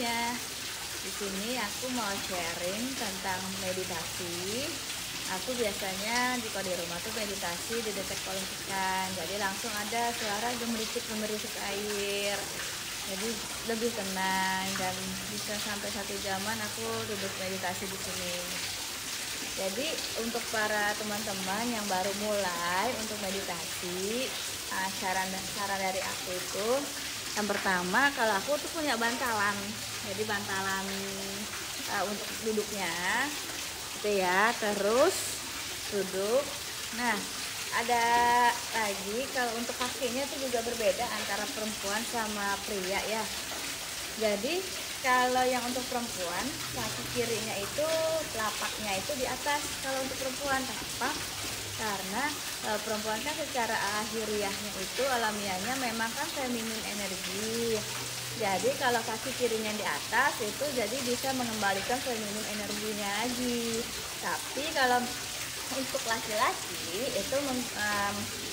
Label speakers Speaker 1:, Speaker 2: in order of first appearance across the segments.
Speaker 1: semuanya. Di sini aku mau sharing tentang meditasi. Aku biasanya kalau di rumah tuh meditasi di dekat kolam ikan. Jadi langsung ada suara gemericik air. Jadi lebih tenang dan bisa sampai 1 jaman aku duduk meditasi di sini. Jadi untuk para teman-teman yang baru mulai untuk meditasi, saran dari aku itu yang pertama, kalau aku tuh punya bantalan. Jadi bantalan untuk duduknya gitu ya. Terus duduk. Nah, ada lagi kalau untuk kakinya tuh juga berbeda antara perempuan sama pria ya. Jadi kalau yang untuk perempuan, kaki kirinya itu telapaknya itu di atas kalau untuk perempuan. Kenapa? Karena perempuan kan secara alamiahnya itu alamiahnya memang kan feminin energi. Jadi kalau kaki kirinya di atas itu jadi bisa mengembalikan feminin energinya lagi. Tapi kalau untuk laki-laki itu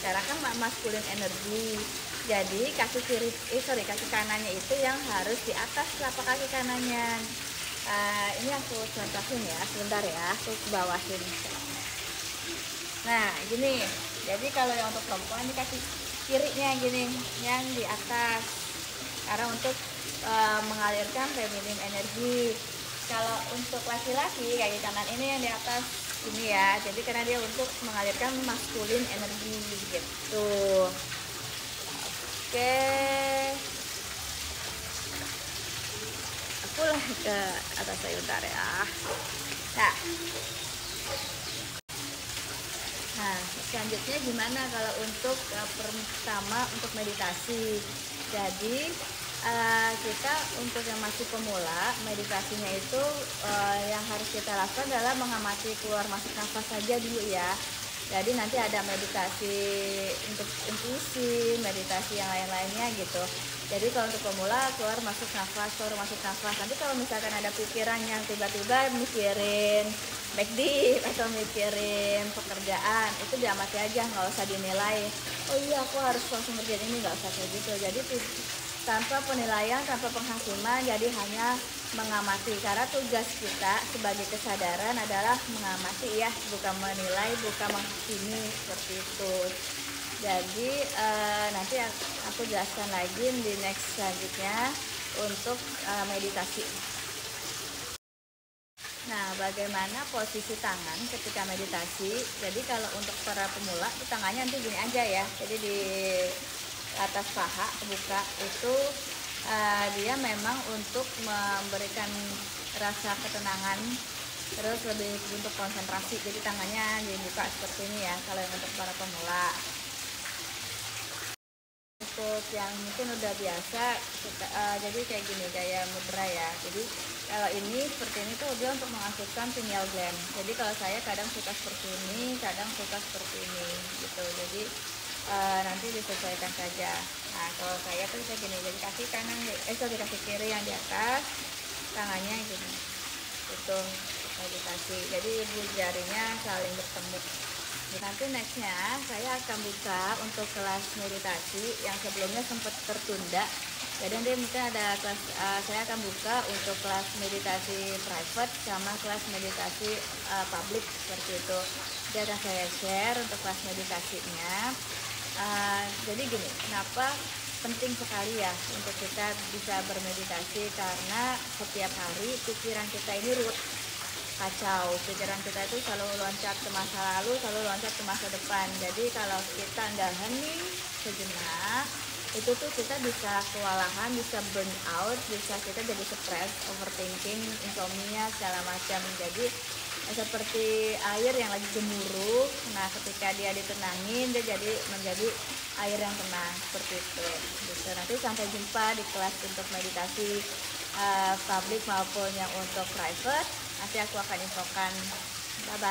Speaker 1: cara kan maskulin energi. Jadi kaki kanannya itu yang harus di atas telapak kaki kanannya. Ini aku contohin ya, sebentar ya, aku bawahin. Nah gini, jadi kalau yang untuk perempuan ini kaki kirinya gini, yang di atas, karena untuk mengalirkan feminin energi. Kalau untuk laki-laki kaki kanan ini yang di atas ini ya, jadi karena dia untuk mengalirkan maskulin energi gitu. Oke, aku lah ke atas sebentar ya. Nah, selanjutnya gimana kalau untuk pertama untuk meditasi. Jadi kita untuk yang masih pemula, meditasinya itu yang harus kita lakukan adalah mengamati keluar masuk nafas saja dulu ya. Jadi nanti ada meditasi untuk intuisi, meditasi yang lain-lainnya gitu. Jadi kalau untuk pemula keluar masuk nafas. Nanti kalau misalkan ada pikiran yang tiba-tiba mikirin McD atau mikirin pekerjaan, itu diamati aja, nggak usah dinilai. Oh iya aku harus langsung kerjain ini, nggak usah kayak gitu. Jadi tanpa penilaian, tanpa penghakiman, jadi hanya mengamati. Karena tugas kita sebagai kesadaran adalah mengamati ya, bukan menilai, bukan menghakimi, seperti itu. Jadi nanti aku jelaskan lagi di next selanjutnya untuk meditasi. Nah, bagaimana posisi tangan ketika meditasi? Jadi kalau untuk para pemula, tangannya nanti gini aja ya. Jadi di atas paha terbuka itu dia memang untuk memberikan rasa ketenangan, terus lebih untuk konsentrasi. Jadi tangannya dibuka seperti ini ya kalau yang untuk para pemula. Untuk yang mungkin udah biasa jadi kayak gini gaya mudra ya. Jadi kalau ini seperti ini tuh dia untuk mengaktifkan pineal gland. Jadi kalau saya kadang suka seperti ini, kadang suka seperti ini gitu. Jadi nanti disesuaikan saja. Nah kalau saya tuh kayak gini, jadi kaki kiri yang di atas, tangannya gini, itu meditasi. Jadi ibu jarinya saling bertemu. Nanti nextnya saya akan buka untuk kelas meditasi yang sebelumnya sempat tertunda. Jadi nanti mungkin ada kelas, saya akan buka untuk kelas meditasi private sama kelas meditasi publik seperti itu. Jadi akan saya share untuk kelas meditasinya. Jadi gini, kenapa penting sekali ya untuk kita bisa bermeditasi, karena setiap hari pikiran kita ini kacau. Pikiran kita itu selalu loncat ke masa lalu, selalu loncat ke masa depan. Jadi kalau kita nggak hening sejenak, itu tuh kita bisa kewalahan, bisa burn out, bisa kita jadi stres, overthinking, insomnia, segala macam. Jadi seperti air yang lagi gemuruh. Nah ketika dia ditenangin, dia menjadi air yang tenang, seperti itu. Gitu. Nanti sampai jumpa di kelas untuk meditasi publik maupun yang untuk private. Nanti aku akan infokan. Bye bye.